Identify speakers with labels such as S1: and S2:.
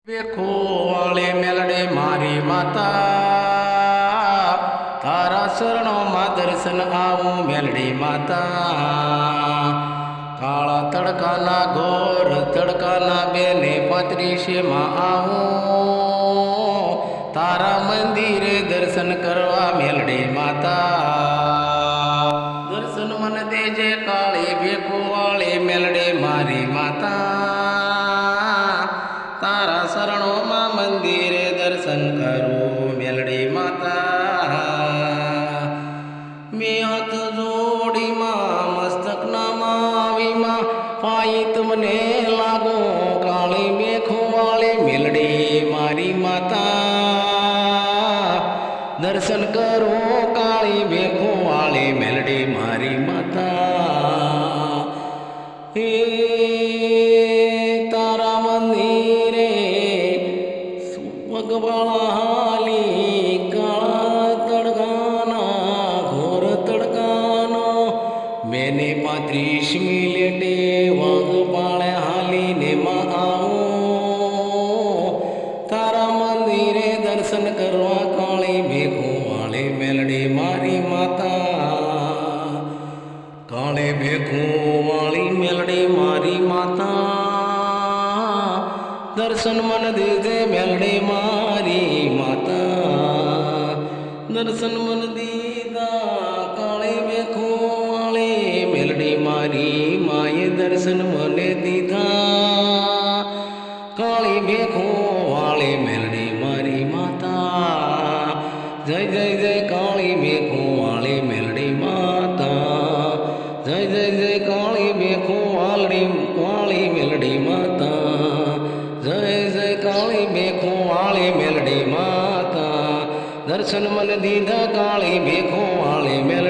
S1: વેખો વાળે મેલડે મારી માતા તારા શરણોમાં દર્શન આવું મેલડી માતા કાળા તડકાના ઘોર તડકાના બેને 35માં આવું તારા મંદિરે દર્શન કરવા મેલડી માતા દર્શન મન દેજે કાળી ભેખો વાળે મેલડે મારી માતા તારા શરણોમાં મંદિરે દર્શન કરું મેલડી માતા મેં હાથ જોડીમાં મસ્તકના માવીમાં પાઈ તમને લાગો કાળી ભેખો વાળી મેલડી મારી માતા દર્શન કરો કાળી ભેખો વાળી મેલડી મારી માતા હે તારા મંદિરે પગવાળા હાલી કાળા તડકાના ઘોર તડકાનો મેને 35 મિનિટે વાઘ પાળે હાલીને માં આવો તારા મંદિરે દર્શન કરવા કાળી ભેખો વાળી મેલડી મારી માતા કાળી ભેખો વાળી મેલડી મારી માતા દર્શન મન દેજે મેલડી મારી માતા દર્શન મન દીધા કાળી ભેખો વાળી મેલડી મારી માએ દર્શન મને દીધા કાળી ભેખો વાળી મેલડી મારી માતા જય જય જય કાળી ભેખો વાળી મેલડી માતા જય જય જય કાળી ભેખો વાળી મેલડી માતા જય જય કાળી ભેખો વાળી મેલડી માતા દર્શન મન દીધા કાળી ભેખો વાળી મેલડી